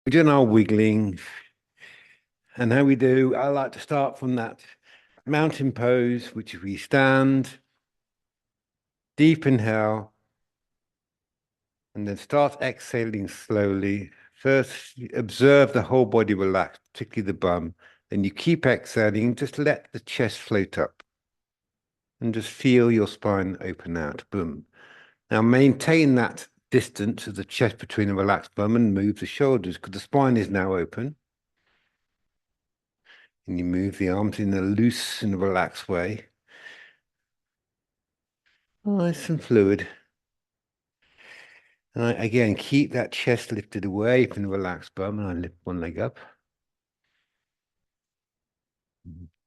We're doing our wiggling. And how we do, I like to start from that mountain pose, which we stand, deep inhale, and then start exhaling slowly. First, observe the whole body relax, particularly the bum. Then you keep exhaling, just let the chest float up and just feel your spine open out. Boom. Now maintain that distance of the chest between the relaxed bum and move the shoulders because the spine is now open. And you move the arms in a loose and relaxed way. Nice and fluid. And again, keep that chest lifted away from the relaxed bum. And I lift one leg up.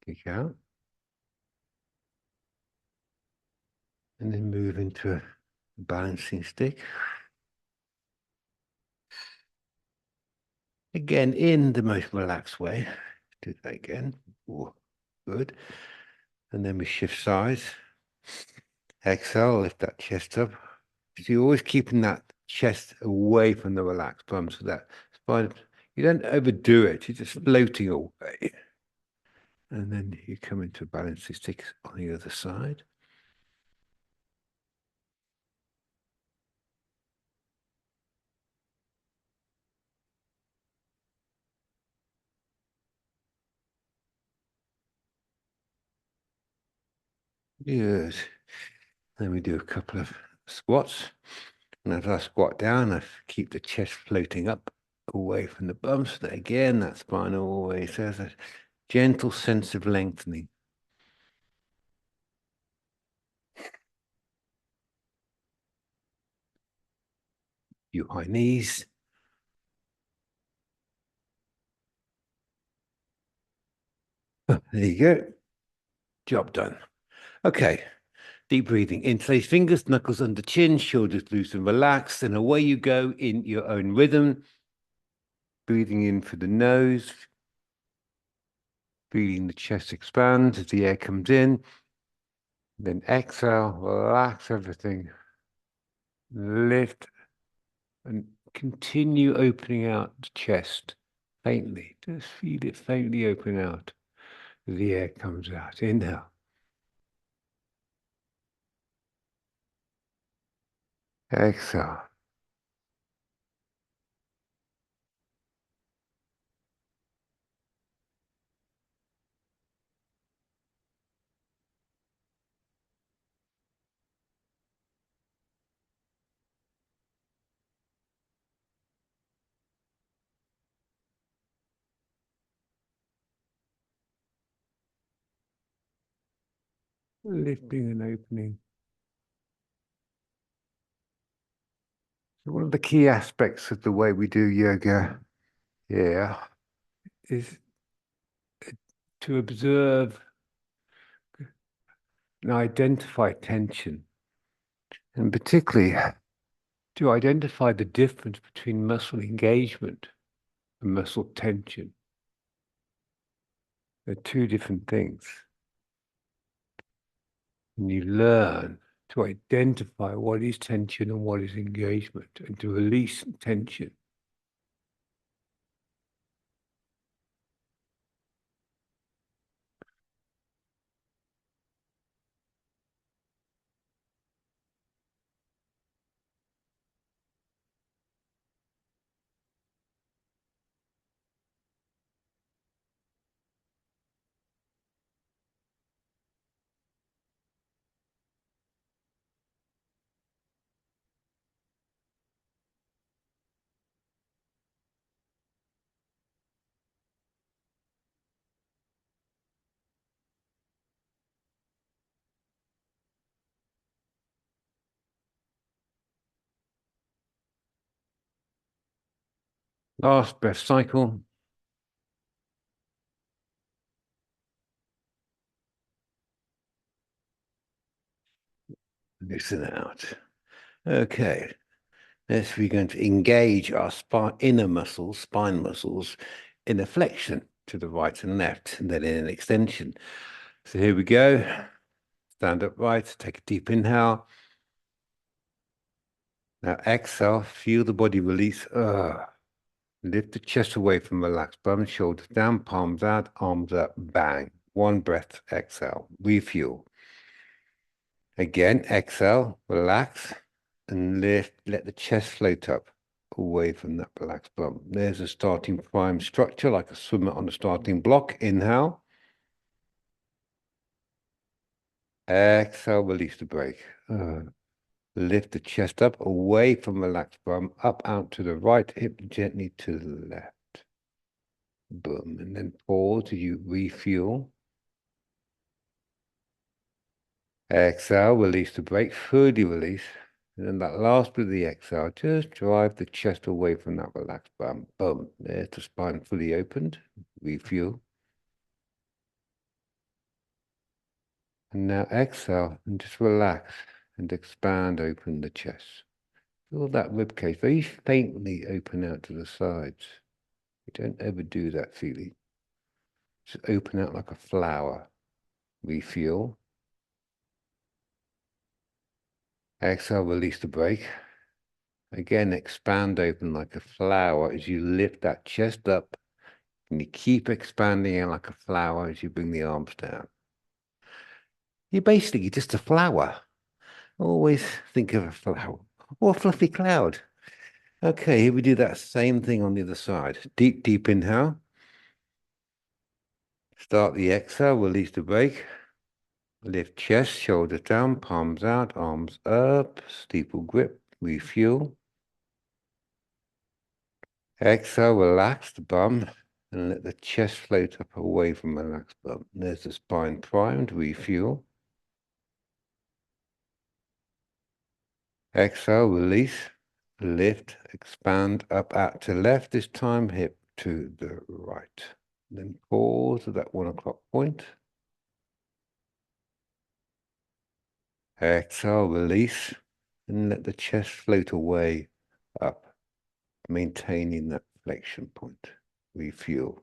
Kick out. And then move into a balancing stick. Again, in the most relaxed way. Do that again. Ooh, good. And then we shift sides. Exhale, lift that chest up. So you're always keeping that chest away from the relaxed bum so that spine, you don't overdo it. You're just floating away. And then you come into a balancing stick on the other side. Good. Then we do a couple of squats. And as I squat down, I keep the chest floating up away from the bum. So that again, that spine always has a gentle sense of lengthening. You high knees. There you go. Job done. Okay. Deep breathing. Interlace fingers, knuckles under chin, shoulders loose and relaxed. And away you go in your own rhythm. Breathing in through the nose. Feeling the chest expand as the air comes in. Then exhale, relax everything. Lift and continue opening out the chest faintly. Just feel it faintly open out as the air comes out. Inhale. Exhale. Lifting and opening. So one of the key aspects of the way we do yoga, is to observe and identify tension, and particularly to identify the difference between muscle engagement and muscle tension. They're two different things. And you learn to identify what is tension and what is engagement and to release tension. Last breath cycle. Loosen out. Okay. Next, we're going to engage our inner muscles, spine muscles, in a flexion to the right and left, and then in an extension. So here we go. Stand upright, take a deep inhale. Now exhale, feel the body release. Lift the chest away from relaxed bum, shoulders down, palms out, arms up, bang. One breath, exhale, refuel. Again, exhale, relax, and lift. Let the chest float up away from that relaxed bum. There's a starting prime structure, like a swimmer on a starting block. Inhale. Exhale, release the break. Lift the chest up away from relaxed bum, up out to the right, hip gently to the left. Boom. And then pause as you refuel. Exhale, release the break, fully release. And then that last bit of the exhale, just drive the chest away from that relaxed bum. Boom. There's the spine fully opened. Refuel. And now exhale and just relax and expand, open the chest. Feel that rib cage very faintly open out to the sides. You don't ever do that feeling. Just open out like a flower. Refuel. Exhale, release the break. Again, expand open like a flower as you lift that chest up, and you keep expanding it like a flower as you bring the arms down. You're basically just a flower. Always think of a flower or a fluffy cloud. Okay, here we do that same thing on the other side. Deep, deep inhale. Start the exhale, release the break. Lift chest, shoulders down, palms out, arms up, steeple grip, refuel. Exhale, relax the bum and let the chest float up away from the relaxed bum. There's the spine primed, refuel. Exhale, release, lift, expand up out to left, this time hip to the right. Then pause at that 1 o'clock point. Exhale, release, and let the chest float away up, maintaining that flexion point. Refuel.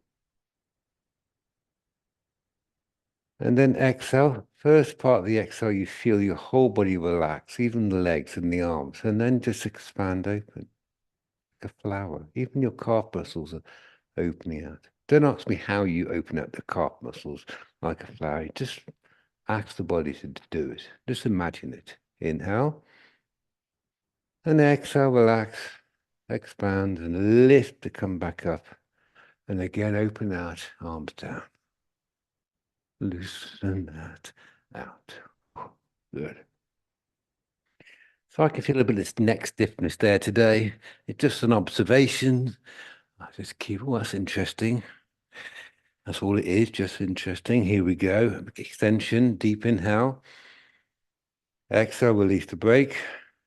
And then exhale. First part of the exhale, you feel your whole body relax, even the legs and the arms, and then just expand open like a flower. Even your calf muscles are opening out. Don't ask me how you open out the calf muscles like a flower. Just ask the body to do it. Just imagine it. Inhale. And exhale, relax, expand, and lift to come back up. And again, open out, arms down. Loosen that out. Good. So I can feel a bit of this neck stiffness there today. It's just an observation. I just keep, oh, that's interesting. That's all it is, just interesting. Here we go. Extension, deep inhale. Exhale, release the break.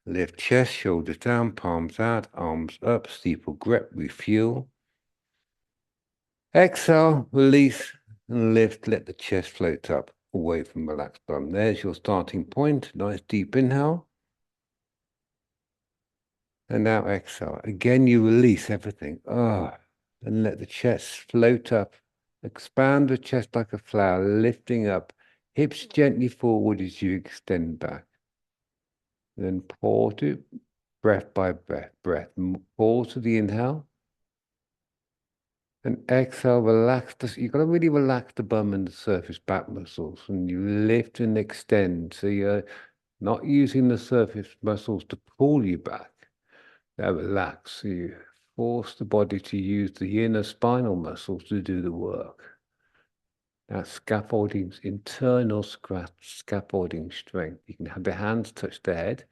Lift chest, shoulders down, palms out, arms up, steeple grip, refuel. Exhale, release, and lift. Let the chest float up away from relaxed bum. There's your starting point. Nice deep inhale. And now exhale. Again, you release everything. And let the chest float up. Expand the chest like a flower, lifting up. Hips gently forward as you extend back. Then pause to breath by breath. Pause to the inhale. And exhale, relax. You've got to really relax the bum and the surface back muscles. And you lift and extend. So you're not using the surface muscles to pull you back. Now relax. So you force the body to use the inner spinal muscles to do the work. That scaffolding, internal scaffolding strength. You can have the hands touch the head,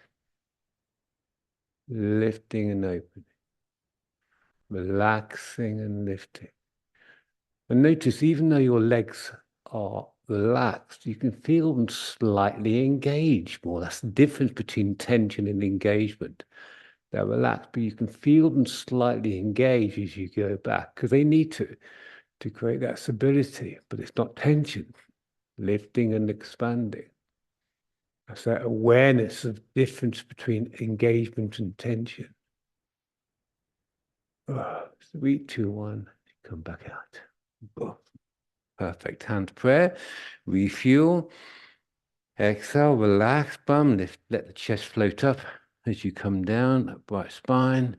lifting and opening, relaxing and lifting. And notice, even though your legs are relaxed, you can feel them slightly engaged more. That's the difference between tension and engagement. They're relaxed, but you can feel them slightly engaged as you go back, because they need to create that stability, but it's not tension, lifting and expanding. That's that awareness of difference between engagement and tension. 3, 2, 1, come back out. Oh, perfect. Hand prayer, refuel. Exhale, relax, bum, lift, let the chest float up as you come down, upright spine.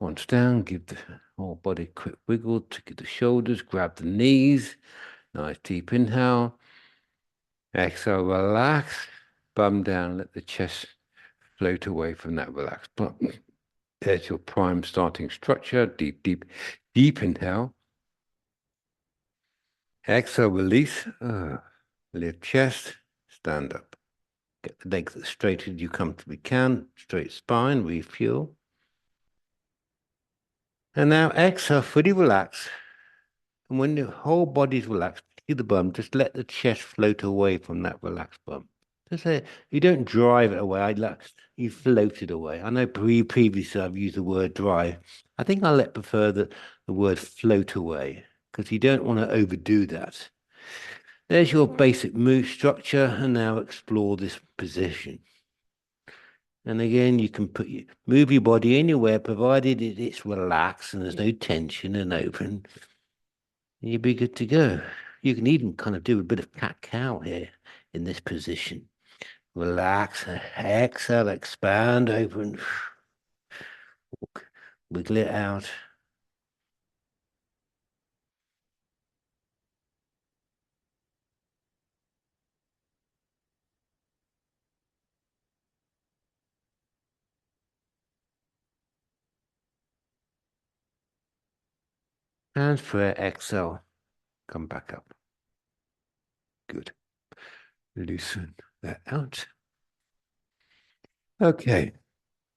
Once down, give the whole body a quick wiggle to get the shoulders, grab the knees. Nice deep inhale. Exhale, relax. Bum down, let the chest float away from that relaxed bum. There's your prime starting structure. Deep, deep, deep inhale. Exhale, release. Lift chest, stand up. Get the legs as straight as you comfortably can. Straight spine, refuel. And now exhale, fully relax. And when the whole body's relaxed, to the bum, just let the chest float away from that relaxed bum. Just say, you don't drive it away. You float it away. I know previously I've used the word drive. I think I prefer the word float away because you don't want to overdo that. There's your basic move structure, and now explore this position. And again, you can move your body anywhere, provided it's relaxed and there's no tension and open. And you'll be good to go. You can even kind of do a bit of cat-cow here in this position. Relax, exhale, expand, open. Wiggle it out. Transfer, exhale, come back up. Good. Loosen that out. Okay,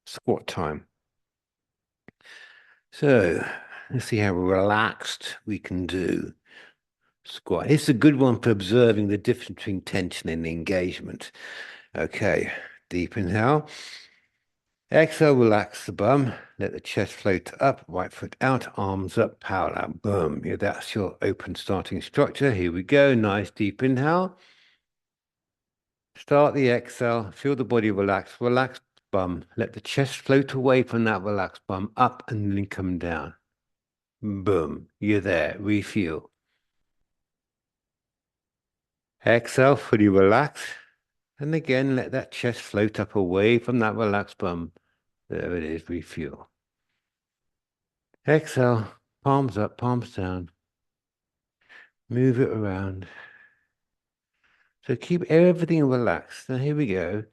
squat time. So let's see how relaxed we can do squat. It's a good one for observing the difference between tension and engagement. Okay, deep inhale. Exhale, relax the bum. Let the chest float up, right foot out, arms up, parallel. Boom. Yeah, that's your open starting structure. Here we go. Nice deep inhale. Start the exhale. Feel the body relax. Relax bum. Let the chest float away from that relaxed bum, up and then come down. Boom. You're there. Refuel. Exhale, fully relax. And again, let that chest float up away from that relaxed bum. There it is. Refuel. Exhale, palms up, palms down. Move it around. So keep everything relaxed. Now here we go.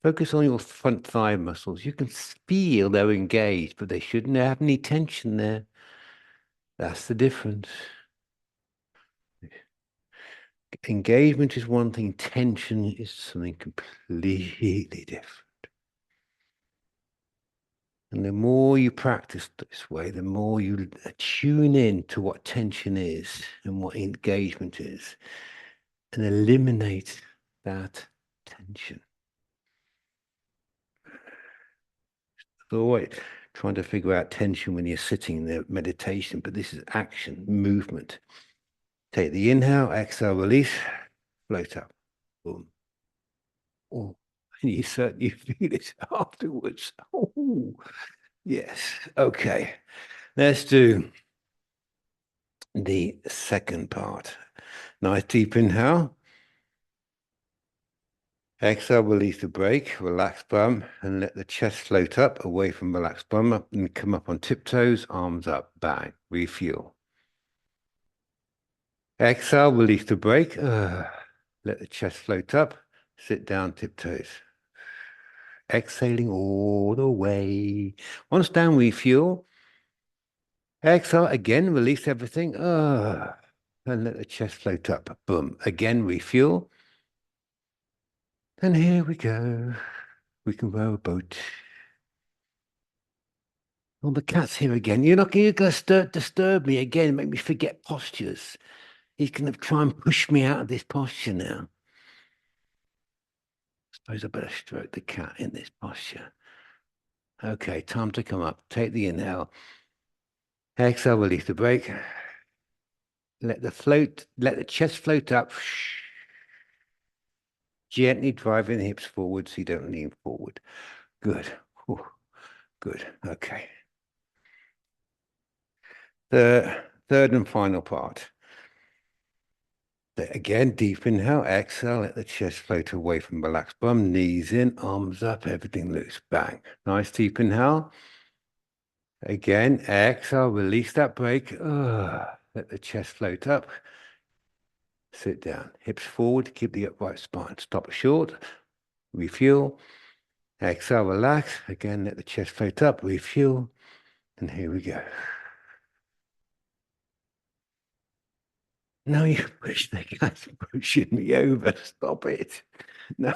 Focus on your front thigh muscles. You can feel they're engaged, but they shouldn't have any tension there. That's the difference. Engagement is one thing, tension is something completely different. And the more you practice this way, the more you tune in to what tension is and what engagement is, and eliminate that tension. Always trying to figure out tension when you're sitting in the meditation, but this is action, movement. Take the inhale, exhale, release, float up. Boom. Oh, and you certainly feel it afterwards. Oh, yes. Okay. Let's do the second part. Nice deep inhale. Exhale, release the break, relax bum, and let the chest float up away from relaxed bum up and come up on tiptoes, arms up, bang, refuel. Exhale, release the break. Let the chest float up, sit down, tiptoes. Exhaling all the way. Once down, refuel. Exhale, again, release everything. And let the chest float up. Boom. Again, refuel. And here we go. We can row a boat. Oh, the cat's here again. You're going to disturb me again, make me forget postures. He's going to try and push me out of this posture now. Suppose I better stroke the cat in this posture. Okay, time to come up. Take the inhale. Exhale, release the break. Let the chest float up. Gently driving the hips forward so you don't lean forward. Good. Ooh, good. Okay. The third and final part. Again, deep inhale, exhale, let the chest float away from relaxed bum, knees in, arms up, everything loose. Bang. Nice deep inhale. Again, exhale, release that break. Let the chest float up. Sit down. Hips forward, keep the upright spine. Stop short, refuel. Exhale, relax. Again, let the chest float up, refuel. And here we go. No, you push the gas, pushing me over. Stop it. No.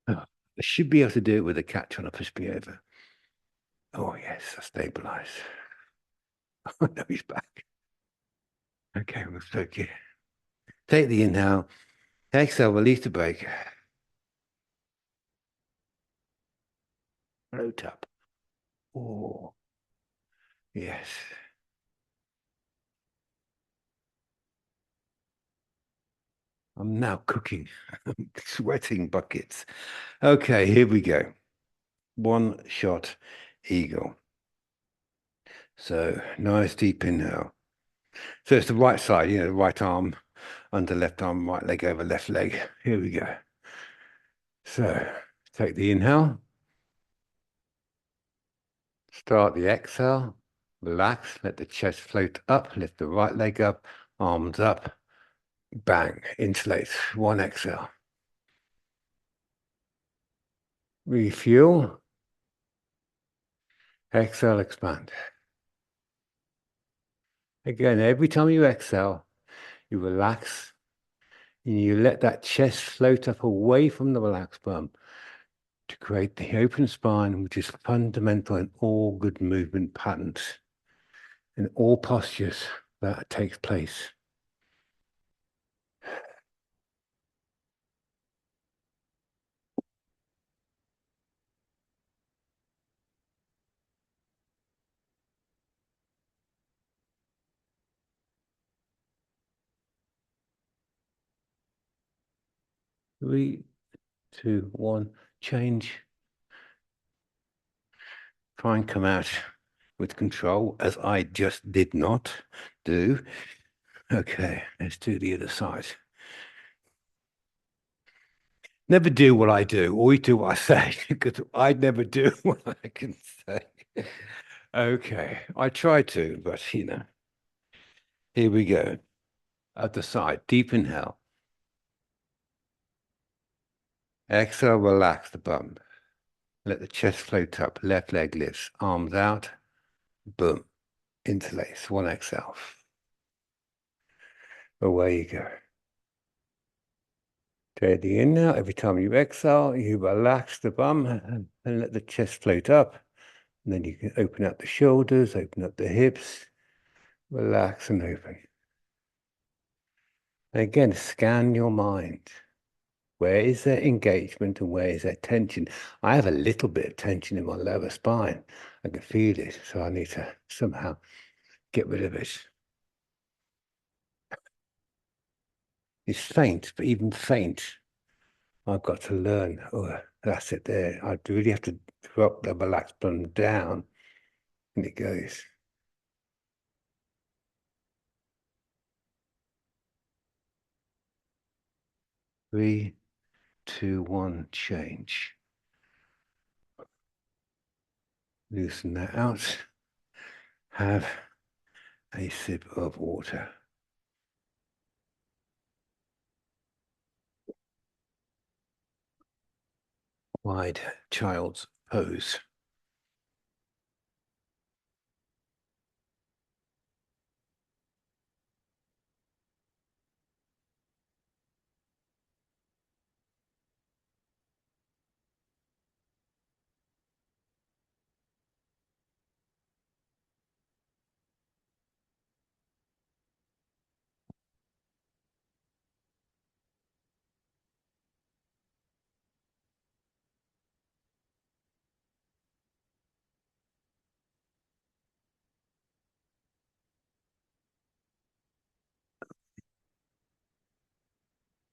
Oh, I should be able to do it with a cat trying to push me over. Oh, yes, I stabilize. Oh, no, he's back. Okay, we'll focus. Take the inhale. Exhale, release the break. Float up. Oh, yes. I'm now cooking, sweating buckets. Okay, here we go. One shot eagle. So nice deep inhale. So it's the right side, the right arm under left arm, right leg over left leg. Here we go. So take the inhale. Start the exhale. Relax. Let the chest float up. Lift the right leg up. Arms up. Bang. Inflate. One exhale. Refuel. Exhale, expand. Again, every time you exhale, you relax and you let that chest float up away from the relaxed bum to create the open spine, which is fundamental in all good movement patterns, in all postures that takes place. Three, two, one, change. Try and come out with control, as I just did not do. Okay, let's do the other side. Never do what I do, always do what I say, because I never do what I can say. Okay, I try to, but here we go. Other side, deep inhale. Exhale, relax the bum. Let the chest float up, left leg lifts, arms out, boom, interlace, one exhale. Away you go. Take the inhale. Every time you exhale, you relax the bum and let the chest float up. And then you can open up the shoulders, open up the hips, relax and open. And again, scan your mind. Where is there engagement and where is there tension? I have a little bit of tension in my lower spine. I can feel it, so I need to somehow get rid of it. It's faint, but even faint, I've got to learn. Oh, that's it there. I really have to drop the relaxed bum down, and it goes. Three, two, one, change. Loosen that out. Have a sip of water. Wide child's pose.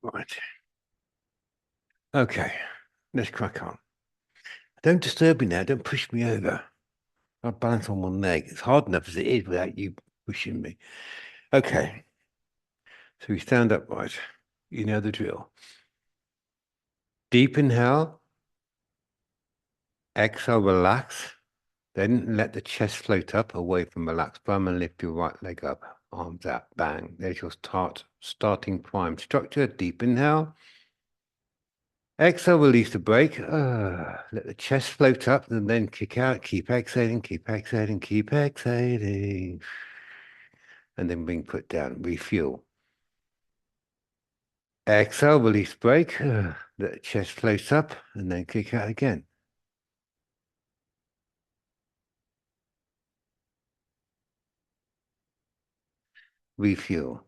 Right. Okay, let's crack on. Don't disturb me now. Don't push me over. I'll balance on one leg. It's hard enough as it is without you pushing me. Okay. So we stand upright. You know the drill. Deep inhale. Exhale, relax. Then let the chest float up away from relaxed bum and lift your right leg up. Arms out. Bang. There's your starting prime structure. Deep inhale. Exhale, release the brake. Let the chest float up and then kick out. Keep exhaling, keep exhaling, keep exhaling. And then bring foot down. Refuel. Exhale, release brake. Let the chest float up and then kick out again. Refuel.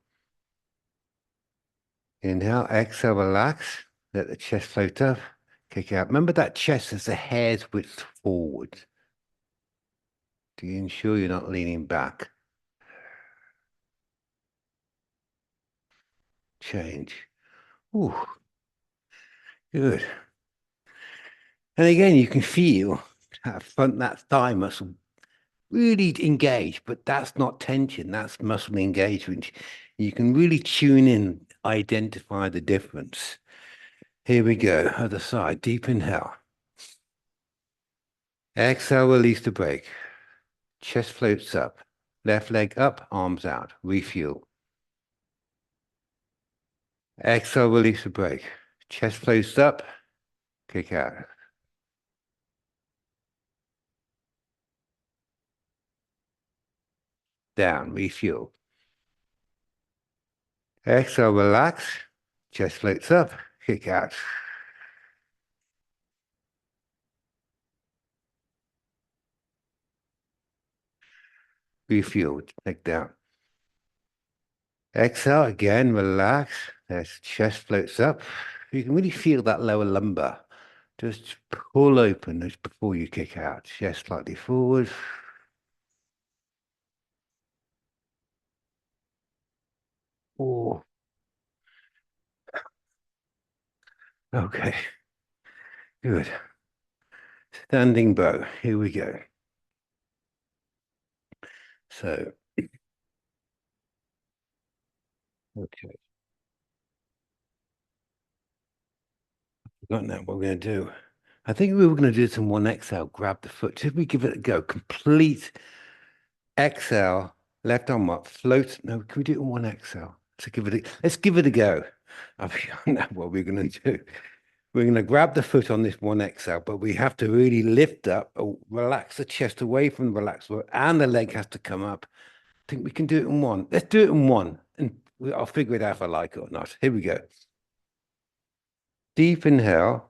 Inhale, exhale, relax. Let the chest float up, kick out. Remember that chest is a hair's width forward. Do you ensure you're not leaning back? Change. Ooh, good. And again, you can feel that thigh muscle really engaged, but that's not tension, that's muscle engagement. You can really tune in, identify the difference. Here we go, other side, deep inhale. Exhale, release the brake. Chest floats up. Left leg up, arms out. Refuel. Exhale, release the brake. Chest floats up, kick out. Down, refuel. Exhale, relax. Chest floats up, kick out. Refuel, leg down. Exhale, again, relax. As chest floats up. You can really feel that lower lumbar. Just pull open as before you kick out. Chest slightly forward. Oh, okay. Good. Standing bow. Here we go. So, okay. Forgotten that what we're going to do. I think we were going to do some one exhale, grab the foot. Should we give it a go? Complete exhale, left arm up, float. No, can we do it in one exhale? So let's give it a go. I forgotten that what we're going to do. We're going to grab the foot on this one exhale, but we have to really lift up, relax the chest away from the relaxed foot, and the leg has to come up. I think we can do it in one. Let's do it in one, and I'll figure it out if I like it or not. Here we go. Deep inhale.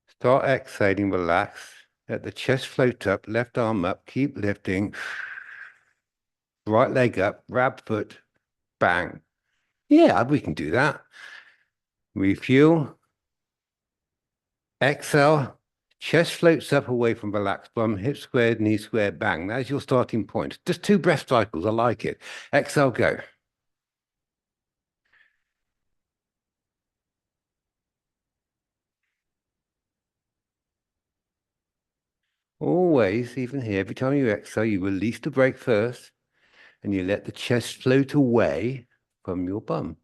Start exhaling, relax. Let the chest float up, left arm up, keep lifting. Right leg up, grab foot, bang. Yeah, we can do that. Refuel. Exhale. Chest floats up away from relaxed bum, hip squared, knee squared, bang. That's your starting point. Just 2 breath cycles. I like it. Exhale, go. Always, even here, every time you exhale, you release the brake first and you let the chest float away from your bum.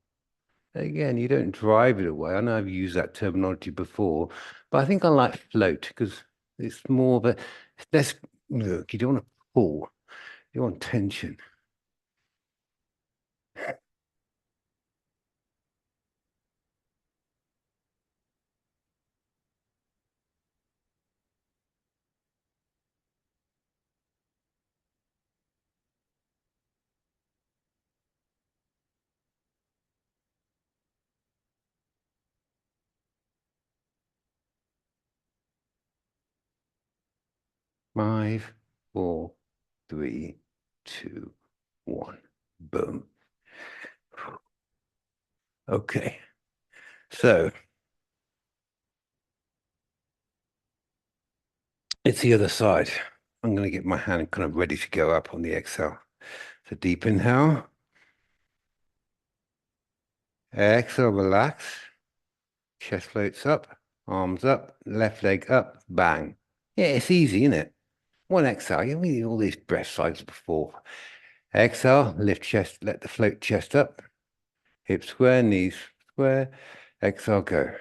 Again, you don't drive it away. I know I've used that terminology before, but I think I like float because it's more of a less look. You don't want to pull, you want tension. Five, four, three, two, one. Boom. Okay. So it's the other side. I'm going to get my hand kind of ready to go up on the exhale. So deep inhale. Exhale, relax. Chest floats up, arms up, left leg up, bang. Yeah, it's easy, isn't it? One exhale. You need all these breath cycles before. Exhale, lift chest, let the float chest up. Hips square, knees square. Exhale, go.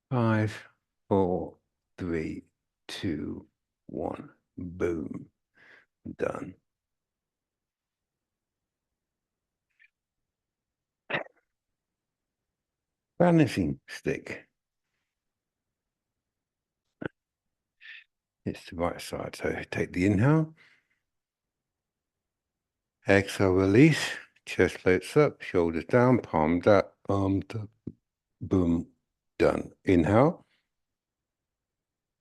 5, 4, 3, 2, 1. Boom. Done. Balancing stick. It's the right side. So take the inhale. Exhale, release. Chest floats up, shoulders down, palms up, arms up. Boom. Done. Inhale.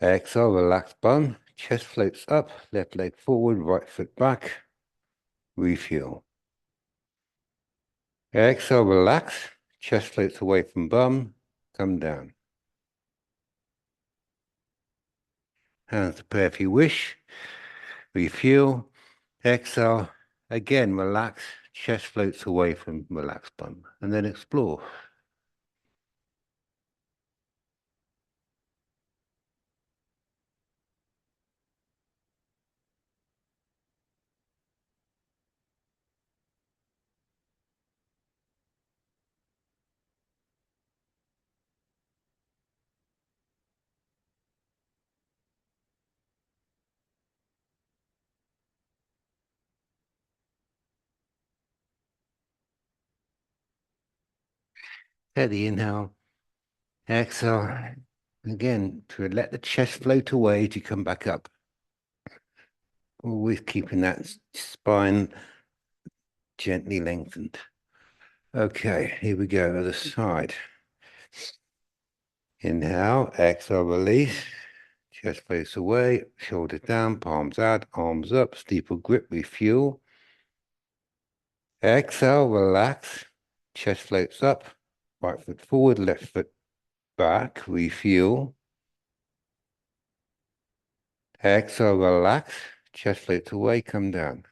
Exhale, relax bum. Chest floats up, left leg forward, right foot back. Refuel. Exhale, relax. Chest floats away from bum. Come down. Hands to prayer if you wish. Refuel. Exhale. Again, relax. Chest floats away from relaxed bum. And then explore. Take the inhale. Exhale. Again, to let the chest float away to come back up. Always keeping that spine gently lengthened. Okay, here we go, other side. Inhale, exhale, release. Chest floats away, shoulders down, palms out, arms up, steeple grip, refuel. Exhale, relax. Chest floats up, right foot forward, left foot back, refuel. Exhale, relax. Chest floats away, come down.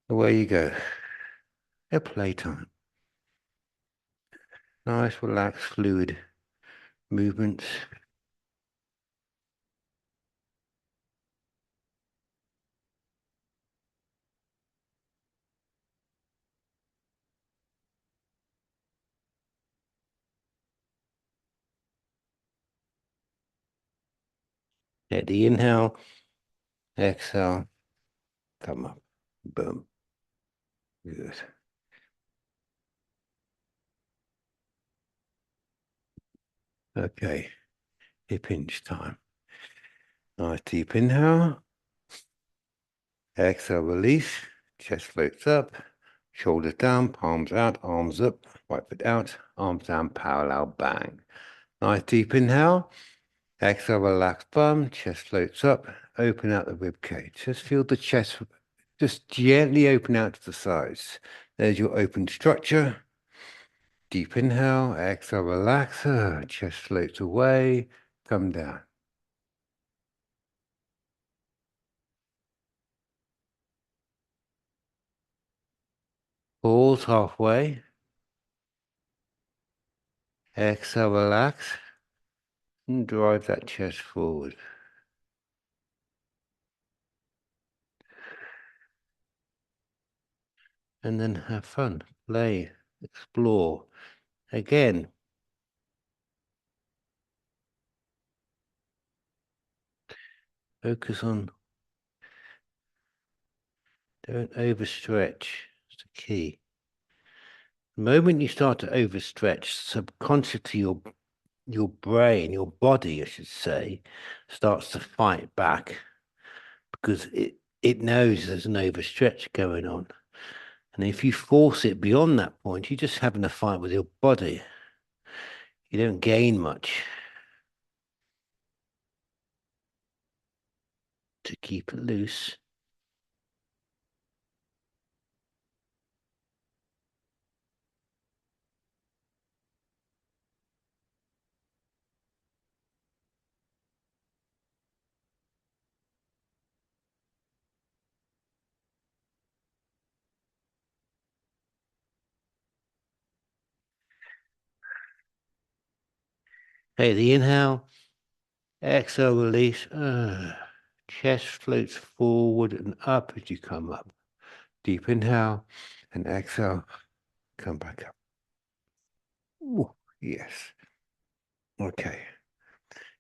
Away you go. A playtime. Nice, relaxed, fluid movements. At the inhale, exhale, come up. Boom. Good. Okay, hip hinge time. Nice deep inhale. Exhale, release. Chest floats up. Shoulders down, palms out, arms up, right foot out, arms down, parallel, bang. Nice deep inhale. Exhale, relax bum, chest floats up, open out the rib cage. Just feel the chest, just gently open out to the sides. There's your open structure. Deep inhale, exhale, relax, chest floats away, come down. Pause halfway. Exhale, relax, and drive that chest forward. And then have fun, play, explore. Again, focus on, don't overstretch. It's the key. The moment you start to overstretch, subconsciously your brain, your body, I should say, starts to fight back because it knows there's an overstretch going on. And if you force it beyond that point, you're just having a fight with your body. You don't gain much. To keep it loose. Hey, the inhale, exhale, release. Chest floats forward and up as you come up. Deep inhale and exhale, come back up. Ooh, yes. Okay.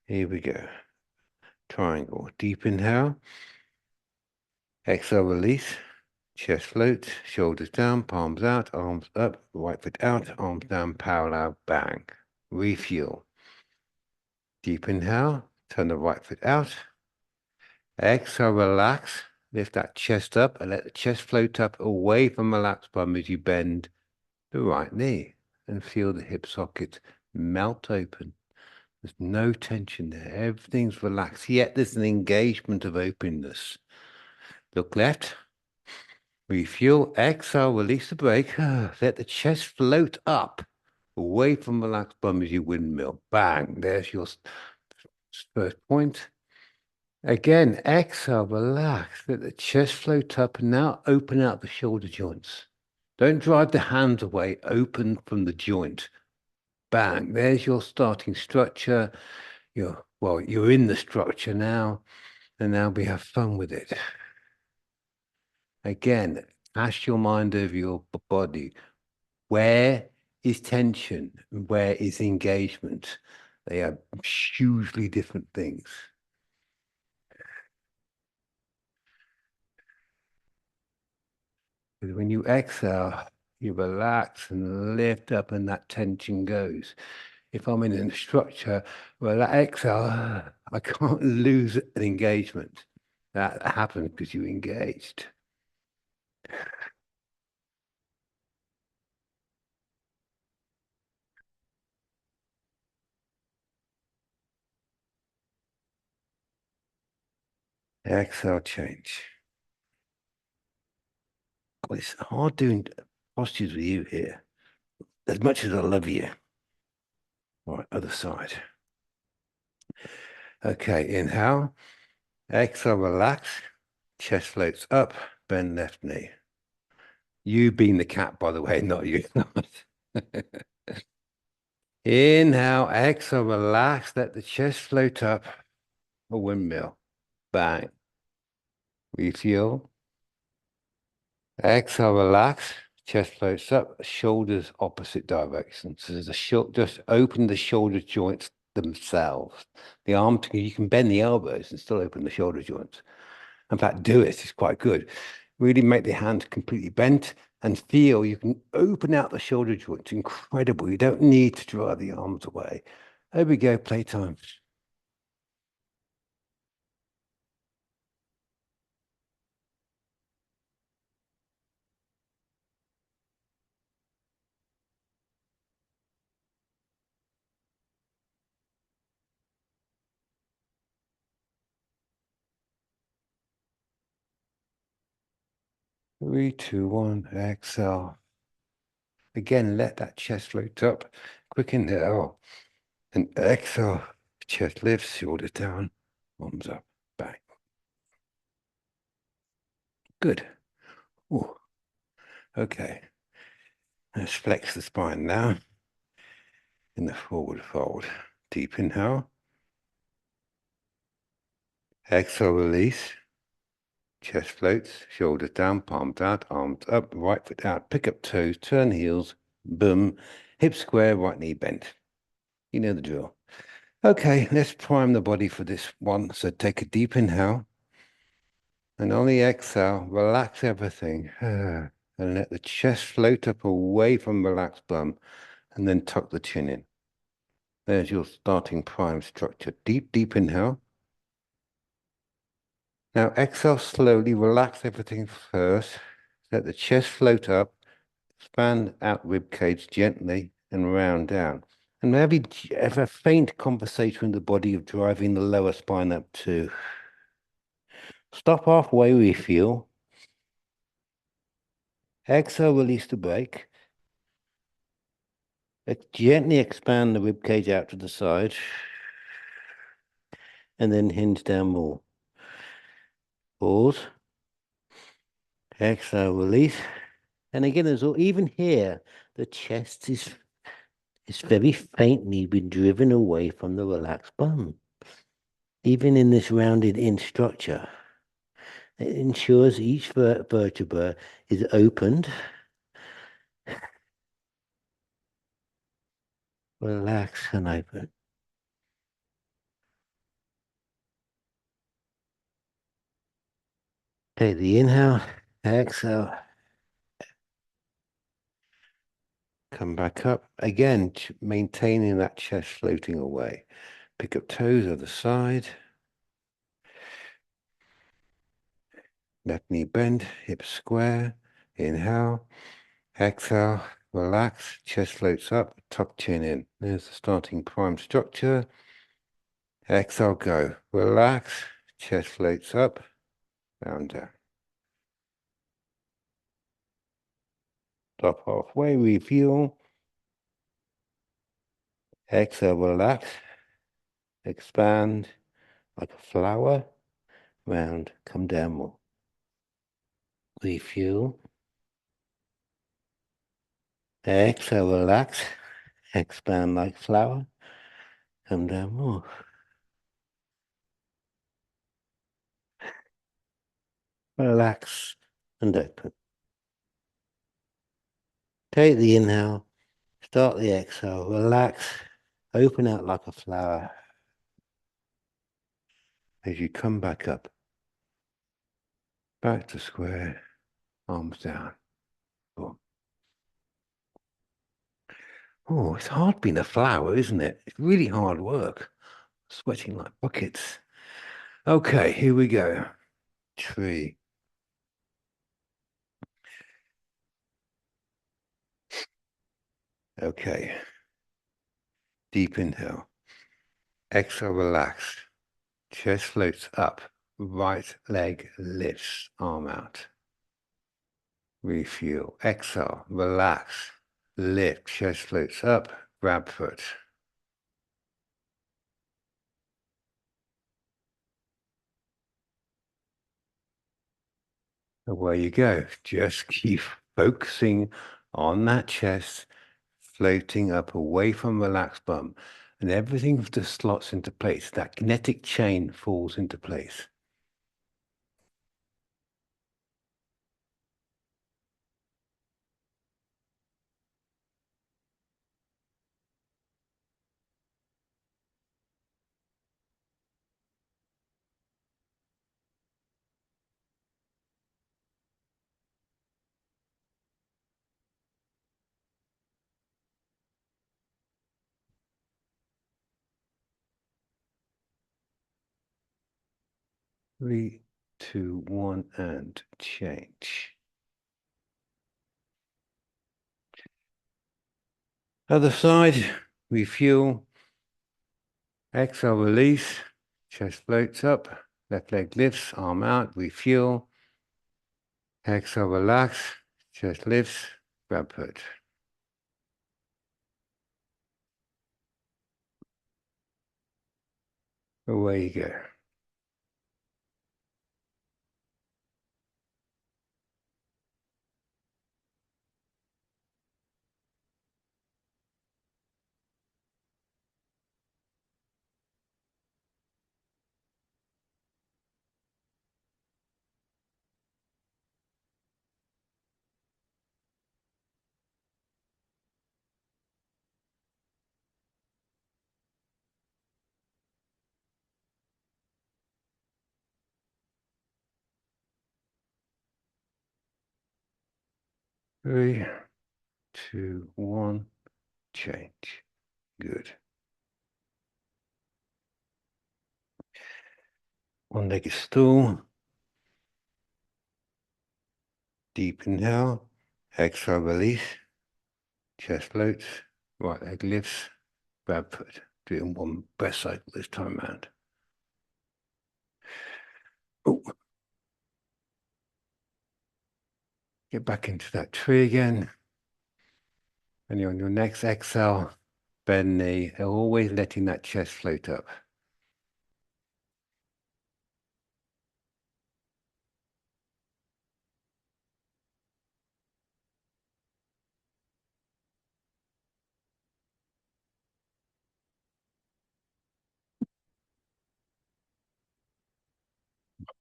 Here we go. Triangle. Deep inhale. Exhale, release. Chest floats, shoulders down, palms out, arms up, right foot out, arms down, parallel, bang. Refuel. Deep inhale, turn the right foot out. Exhale, relax. Lift that chest up and let the chest float up away from the relaxed bum as you bend the right knee and feel the hip socket melt open. There's no tension there. Everything's relaxed, yet there's an engagement of openness. Look left. Refuel. Exhale. Release the brake. Let the chest float up away from the relaxed bum as you windmill. Bang. There's your first point. Again, exhale. Relax. Let the chest float up and now open out the shoulder joints. Don't drive the hands away. Open from the joint. Bang. There's your starting structure. You're in the structure now, and now we have fun with it. Again, cast your mind over your body. Where is tension and where is engagement? They are hugely different things. Because when you exhale, you relax and lift up and that tension goes. If I'm in a structure where that exhale, I can't lose an engagement. That happens because you engaged. Exhale, change. God, it's hard doing postures with you here. As much as I love you. All right, other side. Okay, inhale. Exhale, relax. Chest floats up, bend left knee. You being the cat, by the way, not you. Inhale, exhale, relax. Let the chest float up. A windmill. Bang. Refuel. Exhale, relax. Chest floats up. Shoulders opposite direction. So there's a just open the shoulder joints themselves. The arm, you can bend the elbows and still open the shoulder joints. In fact, do it. It's quite good. Really make the hand completely bent and feel you can open out the shoulder joints. Incredible. You don't need to draw the arms away. There we go, playtime. 3, 2, 1, exhale. Again, let that chest float up. Quick inhale and exhale. Chest lifts, shoulders down, arms up, back. Good. Ooh. Okay. Let's flex the spine now in the forward fold. Deep inhale. Exhale, release. Chest floats, shoulders down, palms out, arms up, right foot out. Pick up toes, turn heels, boom. Hips square, right knee bent. You know the drill. Okay, let's prime the body for this one. So take a deep inhale. And on the exhale, relax everything. And let the chest float up away from relaxed bum. And then tuck the chin in. There's your starting prime structure. Deep, deep inhale. Now exhale slowly, relax everything first. Let the chest float up, expand out rib cage gently and round down. And maybe have a faint conversation with the body of driving the lower spine up too. Stop halfway, refuel. Exhale, release the brake. Gently expand the rib cage out to the side. And then hinge down more. Pause. Exhale, release. And again, even here, the chest is very faintly been driven away from the relaxed bum. Even in this rounded in structure, it ensures each vertebra is opened Relax and open. Take the inhale, exhale. Come back up. Again, maintaining that chest floating away. Pick up toes other side. Left knee bend, hips square. Inhale, exhale, relax, chest floats up, tuck chin in. There's the starting prime structure. Exhale, go. Relax, chest floats up, down, down. Stop halfway, refuel. Exhale, relax. Expand like a flower. Round, come down more. Refuel. Exhale, relax. Expand like flower. Come down more. Relax and open. Take the inhale. Start the exhale. Relax. Open out like a flower. As you come back up. Back to square. Arms down. Boom. Oh, it's hard being a flower, isn't it? It's really hard work. Sweating like buckets. Okay, here we go. Tree. Okay. Deep inhale. Exhale, relax. Chest floats up. Right leg lifts. Arm out. Refuel. Exhale. Relax. Lift. Chest floats up. Grab foot. Away you go. Just keep focusing on that chest, floating up away from relaxed bum, and everything just slots into place. That kinetic chain falls into place. Three, two, one, and change. Other side, refuel. Exhale, release. Chest floats up. Left leg lifts, arm out, refuel. Exhale, relax. Chest lifts, grab foot. Away you go. Three, two, one, change. Good. One-legged stool. Deep inhale. Exhale, release. Chest floats. Right leg lifts. Grab foot. Do it in one breath cycle this time round. Oh. Get back into that tree again. And on your next exhale, bend knee. Always letting that chest float up.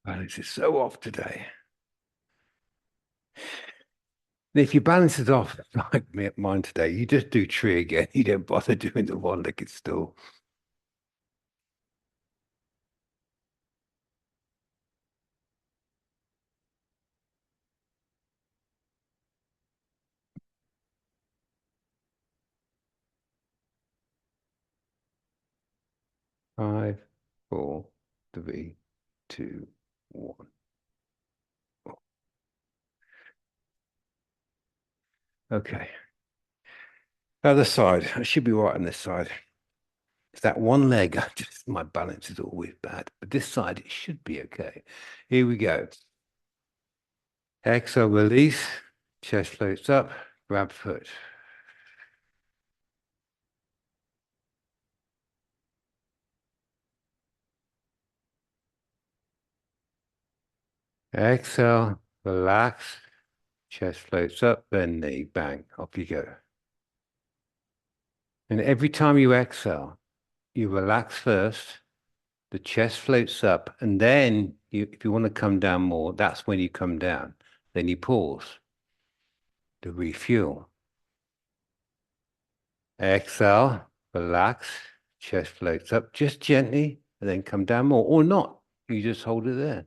Balance is so off today. If your balance is off, like mine today, you just do tree again. You don't bother doing the one-legged stool. 5, 4, 3, 2, 1. Okay. Other side. I should be right on this side. It's that one leg. Just my balance is always bad. But this side, it should be okay. Here we go. Exhale, release. Chest floats up. Grab foot. Exhale, relax. Chest floats up. Then knee. Bang. Off you go. And every time you exhale, you relax first. The chest floats up, and then if you want to come down more, that's when you come down. Then you pause to refuel. Exhale, relax, chest floats up just gently, and then come down more, or not. You just hold it there.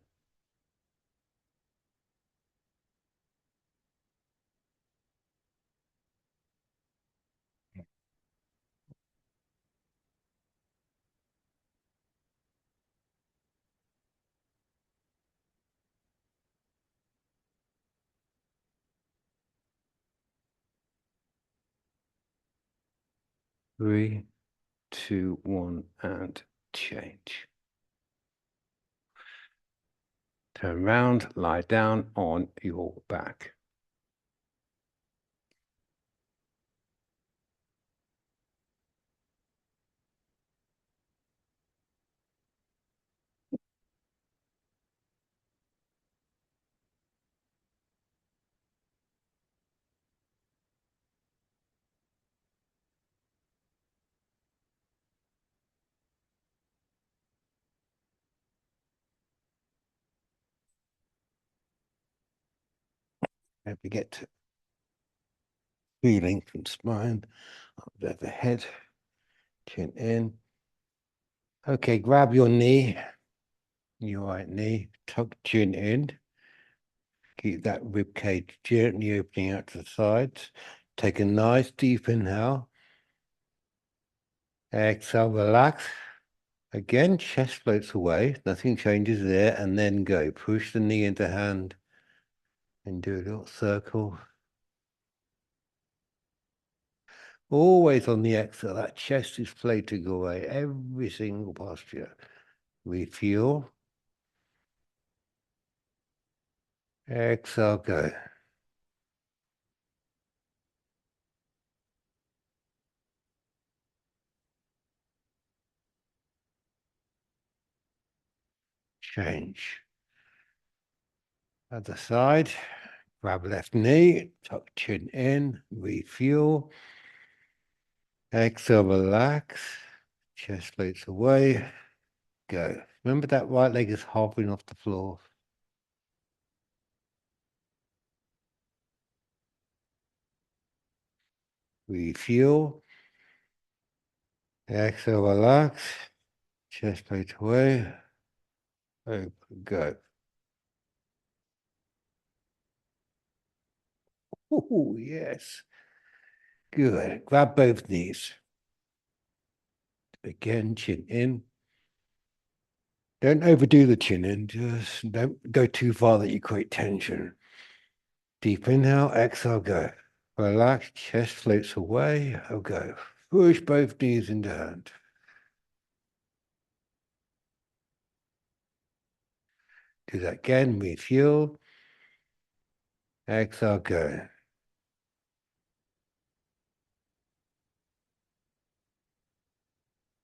Three, two, one, and change. Turn around, lie down on your back. Don't forget to feeling from spine, up there the head, chin in. Okay, grab your knee, your right knee, tuck chin in. Keep that rib cage gently opening out to the sides. Take a nice deep inhale. Exhale, relax. Again, chest floats away. Nothing changes there. And then go. Push the knee into hand and do a little circle. Always on the exhale, that chest is floating away. Every single posture. Refuel. Exhale, go. Change. Other side. Grab left knee. Tuck chin in. Refuel. Exhale, relax. Chest floats away. Go. Remember that right leg is hovering off the floor. Refuel. Exhale, relax. Chest floats away. Open, go. Oh, yes. Good. Grab both knees. Again, chin in. Don't overdo the chin in. Just don't go too far that you create tension. Deep inhale, exhale, go. Relax, chest floats away. Oh, go. Push both knees into hand. Do that again. Refuel. Exhale, go.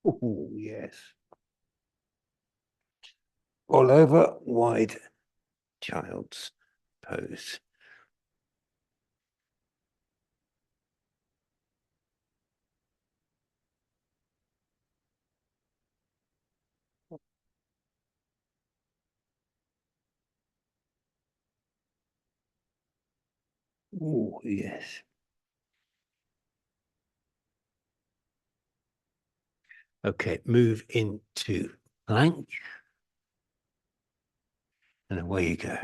Oh, yes. All over, wide child's pose. Oh, yes. Okay, move into plank. And away you go.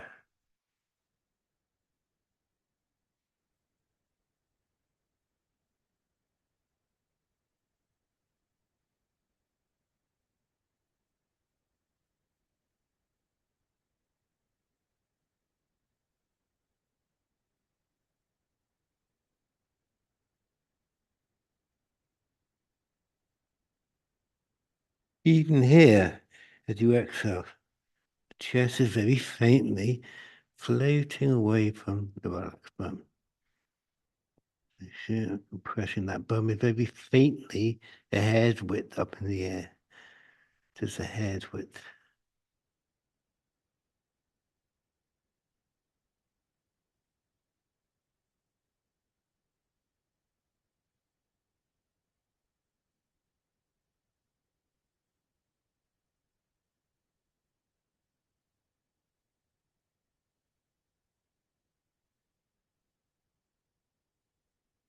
Even here, as you exhale, the chest is very faintly floating away from the relaxed bum. Pressing that bum is very faintly a hair's width up in the air. Just a hair's width.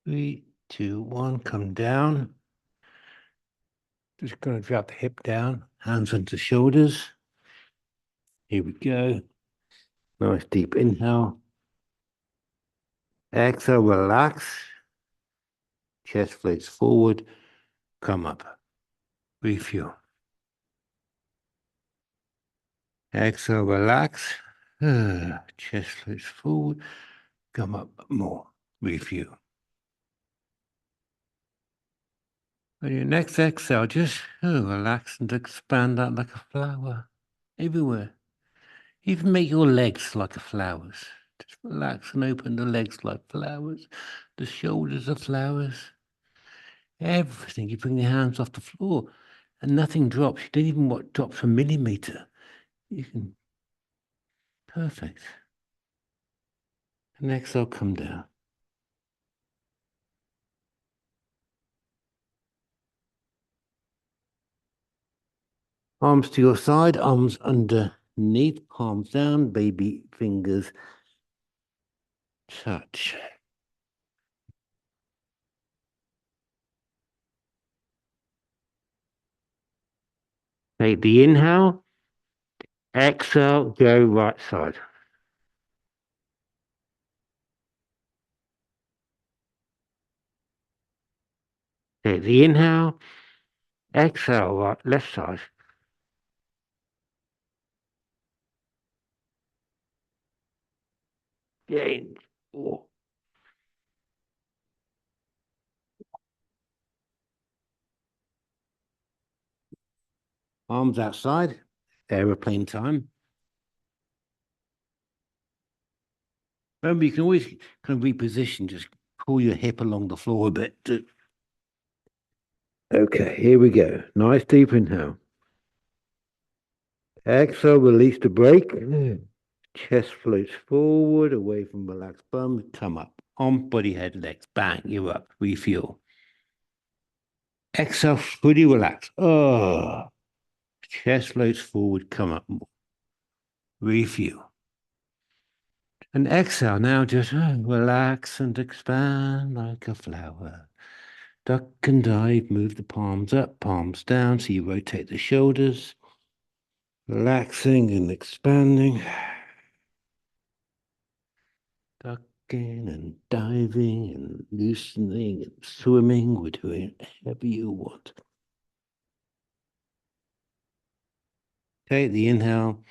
Three, two, one, come down. Just going to drop the hip down, hands onto shoulders. Here we go. Nice deep inhale. Exhale, relax. Chest floats forward. Come up. Refuel. Exhale, relax. Chest floats forward. Come up more. Refuel. On your next exhale, just relax and expand out like a flower. Everywhere. Even make your legs like flowers. Just relax and open the legs like flowers. The shoulders are flowers. Everything. You bring your hands off the floor and nothing drops. You don't even want drops a millimeter. You can. Perfect. And exhale, come down. Arms to your side, arms underneath, palms down, baby fingers touch. Take the inhale, exhale, go right side. Take the inhale, exhale, right, left side. Again. Four. Arms outside, aeroplane time. Remember, you can always kind of reposition, just pull your hip along the floor a bit. Okay, here we go. Nice deep inhale. Exhale, release the brake. Chest floats forward, away from relaxed bum. Come up. Arm, body, head, legs. Bang, you're up. Refuel. Exhale, fully relax. Oh, chest floats forward. Come up more. Refuel. And exhale. Now just relax and expand like a flower. Duck and dive. Move the palms up, palms down. So you rotate the shoulders. Relaxing and expanding. Ducking and diving and loosening and swimming. We're doing whatever you want. Take the inhale.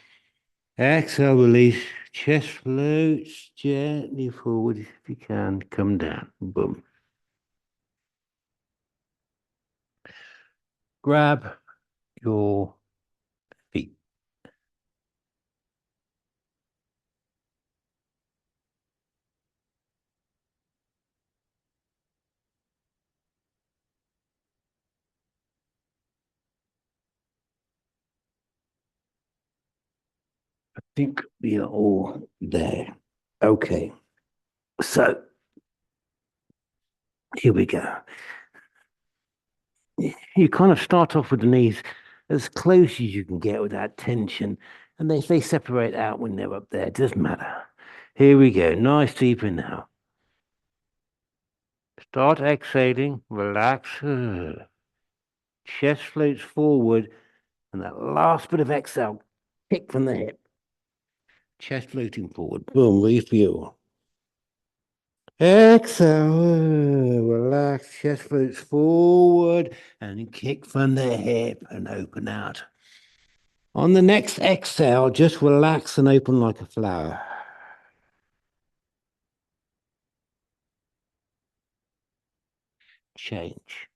Exhale, release. Chest floats gently forward if you can. Come down. Boom. Grab your feet. I think we are all there. Okay. So here we go. You kind of start off with the knees as close as you can get without tension. And they separate out when they're up there. It doesn't matter. Here we go. Nice deep inhale. Start exhaling, relax. Chest floats forward, and that last bit of exhale, kick from the hip. Chest floating forward. Boom, refuel. Exhale, relax, chest floats forward, and kick from the hip and open out. On the next exhale, just relax and open like a flower. Change.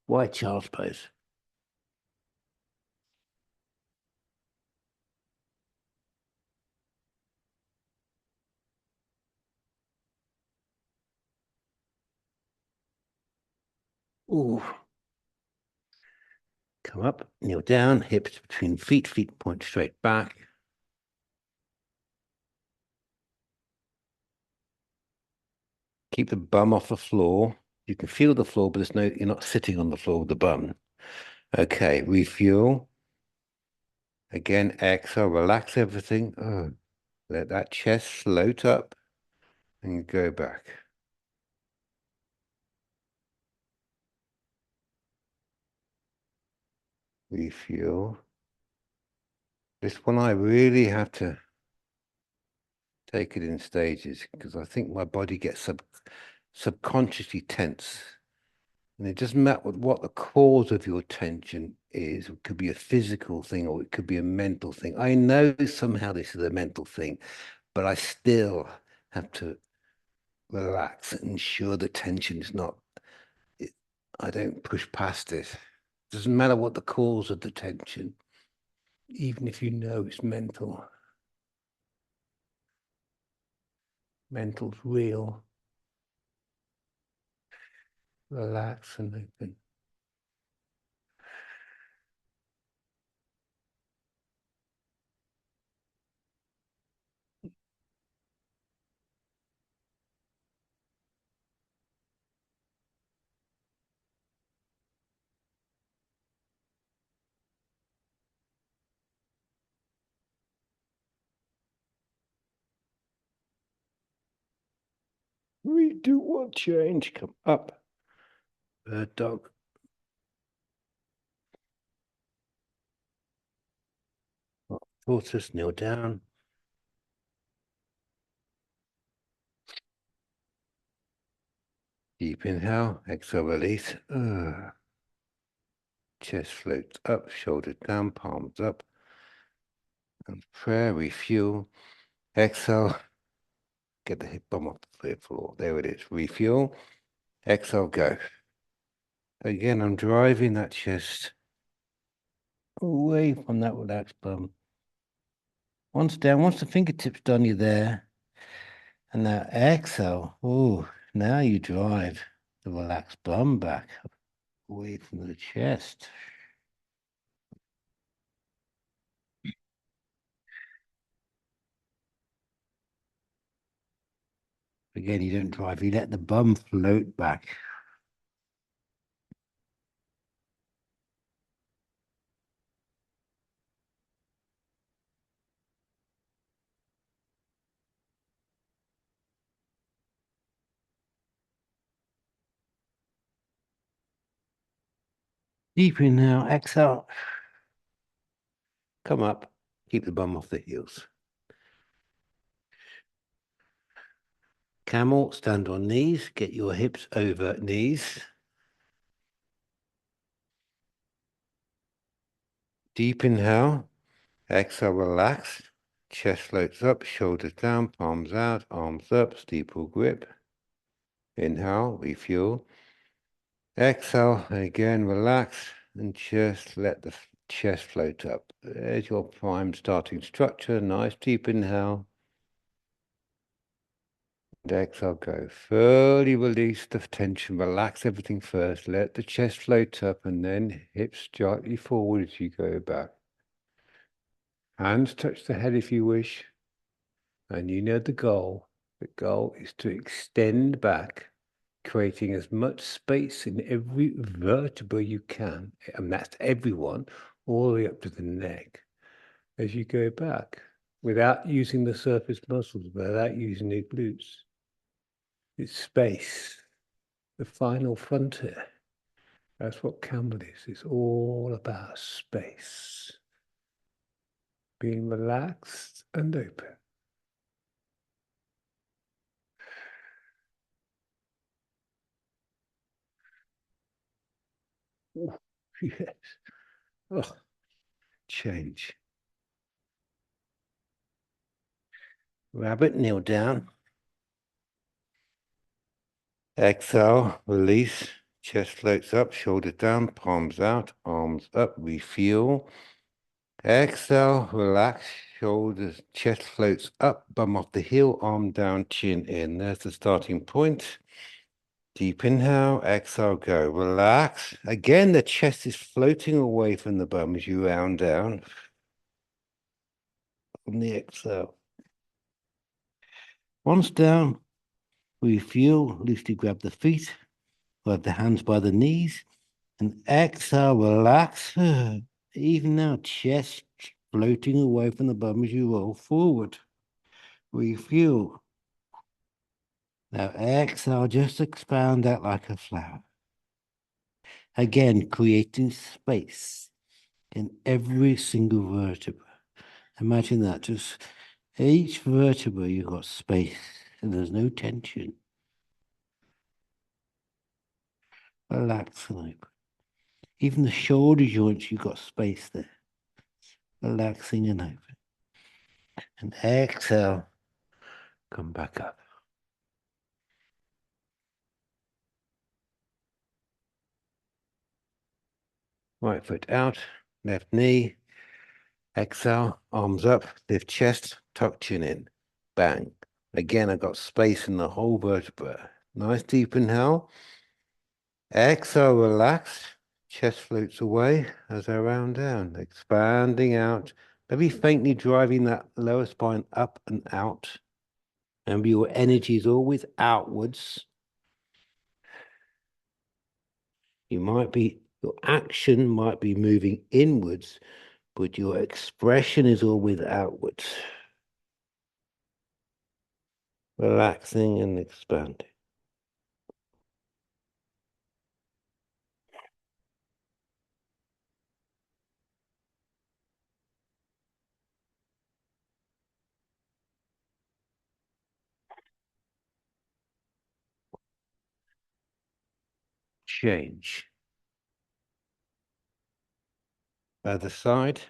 White child's pose. Ooh. Come up, kneel down, hips between feet, feet point straight back. Keep the bum off the floor. You can feel the floor, but you're not sitting on the floor with the bum. Okay, refuel. Again, exhale, relax everything. Oh, let that chest float up and go back. Refuel. This one I really have to take it in stages because I think my body gets subconsciously tense. And it doesn't matter what the cause of your tension is. It could be a physical thing or it could be a mental thing. I know somehow this is a mental thing, but I still have to relax and ensure the tension is not, I don't push past it. It doesn't matter what the cause of the tension, even if you know it's mental. Mental's real. Relax and open. We do want change. Come up. Bird dog. Tortoise, kneel down. Deep inhale, exhale, release. Chest floats up, shoulders down, palms up. And prayer, refuel. Exhale. Get the hip bum off the floor. There it is. Refuel. Exhale, go. Again, I'm driving that chest away from that relaxed bum. Once down, once the fingertips done, you're there. And now exhale. Oh, now you drive the relaxed bum back away from the chest. Again, you don't drive, you let the bum float back. Deep inhale, exhale. Come up, keep the bum off the heels. Camel, stand on knees, get your hips over knees. Deep inhale, exhale, relax. Chest floats up, shoulders down, palms out, arms up, steeple grip. Inhale, refuel. Exhale, again, relax and just let the chest float up. There's your prime starting structure. Nice deep inhale. And exhale, go. Fully release the tension. Relax everything first. Let the chest float up and then hips slightly forward as you go back. Hands touch the head if you wish. And you know the goal. The goal is to extend back, creating as much space in every vertebra you can, and that's everyone, all the way up to the neck, as you go back, without using the surface muscles, without using the glutes. It's space. The final frontier. That's what Campbell is. It's all about space. Being relaxed and open. Oh, yes. Oh, change. Rabbit, kneel down. Exhale, release. Chest floats up, shoulders down, palms out, arms up, refuel. Exhale, relax, shoulders, chest floats up, bum off the heel, arm down, chin in. There's the starting point. Deep inhale, exhale, go. Relax. Again, the chest is floating away from the bum as you round down on the exhale. Once down, refuel, loosely grab the feet, grab the hands by the knees, and exhale, relax. Even now, chest floating away from the bum as you roll forward. Refuel. Now exhale, just expand out like a flower. Again, creating space in every single vertebra. Imagine that, just each vertebra you've got space and there's no tension. Relax and open. Even the shoulder joints, you've got space there. Relaxing and open. And exhale, come back up. Right foot out, left knee. Exhale, arms up, lift chest, tuck chin in. Bang. Again, I've got space in the whole vertebra. Nice deep inhale. Exhale, relax. Chest floats away as I round down, expanding out, maybe faintly driving that lower spine up and out. Remember, your energy is always outwards. Your action might be moving inwards, but your expression is always outwards. Relaxing and expanding. Change. Other side.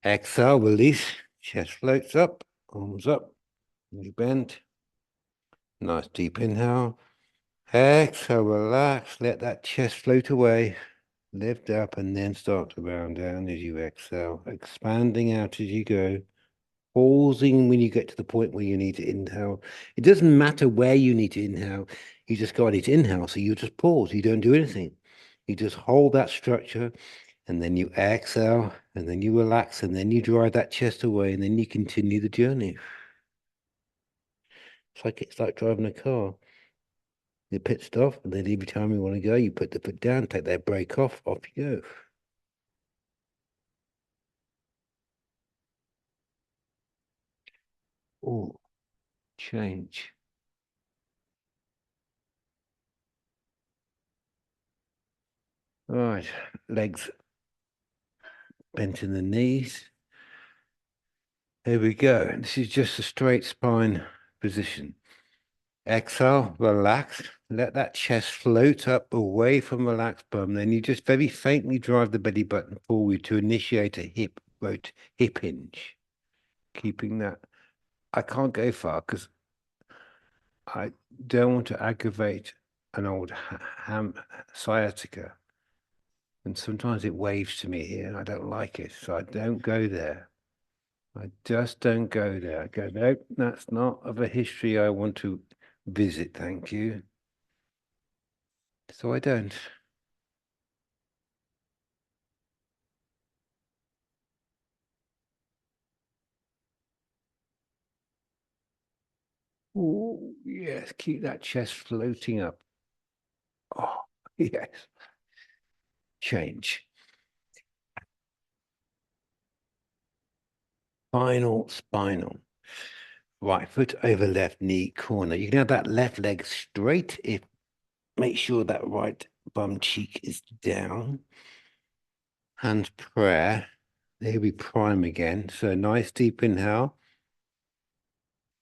Exhale, release. Chest floats up, arms up, knee bent. Nice deep inhale. Exhale, relax. Let that chest float away. Lift up and then start to round down as you exhale, expanding out as you go. Pausing when you get to the point where you need to inhale. It doesn't matter where you need to inhale. You just got it to inhale. So you just pause. You don't do anything. You just hold that structure and then you exhale and then you relax and then you drive that chest away and then you continue the journey. It's like driving a car. You pit stop and then every time you want to go, you put the foot down, take that brake off you go. Oh, change. All right, legs bent in the knees. Here we go. This is just a straight spine position. Exhale, relax. Let that chest float up away from relaxed bum. Then you just very faintly drive the belly button forward to initiate a hip hinge. Keeping that. I can't go far because I don't want to aggravate an old ham sciatica. And sometimes it waves to me here and I don't like it. So I don't go there. I just don't go there. I go, nope, that's not of a history I want to visit, thank you. So I don't. Oh, yes, keep that chest floating up. Oh, yes. Change. Final, spinal. Right foot over left knee corner. You can have that left leg straight. If make sure that right bum cheek is down. Hands prayer. There we prime again. So nice deep inhale.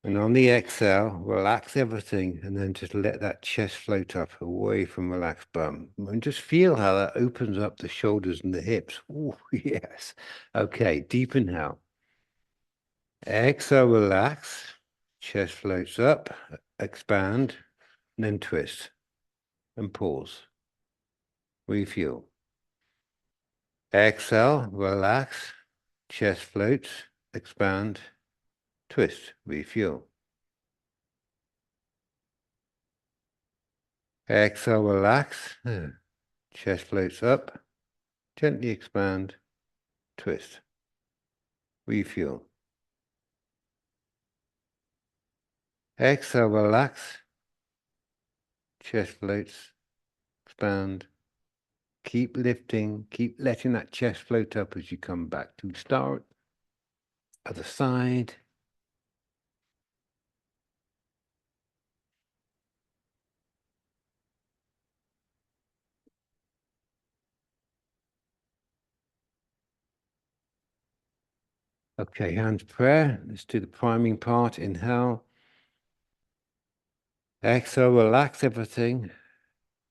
And on the exhale, relax everything and then just let that chest float up away from relaxed bum. And just feel how that opens up the shoulders and the hips. Oh, yes. Okay, deep inhale. Exhale, relax. Chest floats up, expand, and then twist. And pause. Refuel. Exhale, relax. Chest floats, expand, twist, refuel. Exhale, relax. Chest floats up, gently expand, twist, refuel. Exhale, relax. Chest floats, expand. Keep lifting, keep letting that chest float up as you come back to start. Other side. Okay, hands prayer. Let's do the priming part. Inhale. Exhale, relax everything.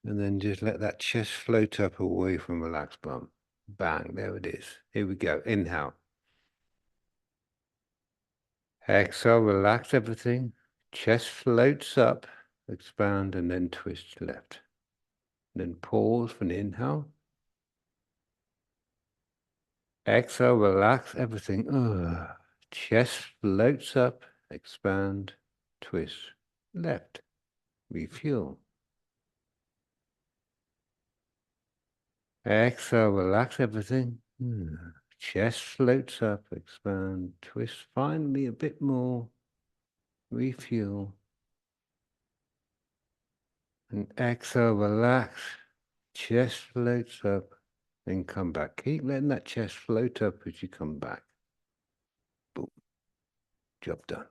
And then just let that chest float up away from relaxed bum. Bang, there it is. Here we go. Inhale. Exhale, relax everything. Chest floats up, expand, and then twist left. Then pause for an inhale. Exhale, relax everything. Chest floats up, expand, twist left. Refuel. Exhale, relax everything. Chest floats up, expand, twist. Finally, a bit more. Refuel. And exhale, relax. Chest floats up. Then come back. Keep letting that chest float up as you come back. Boom. Job done.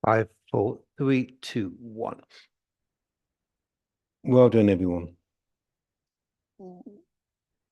Five, four, three, two, one. Well done, everyone.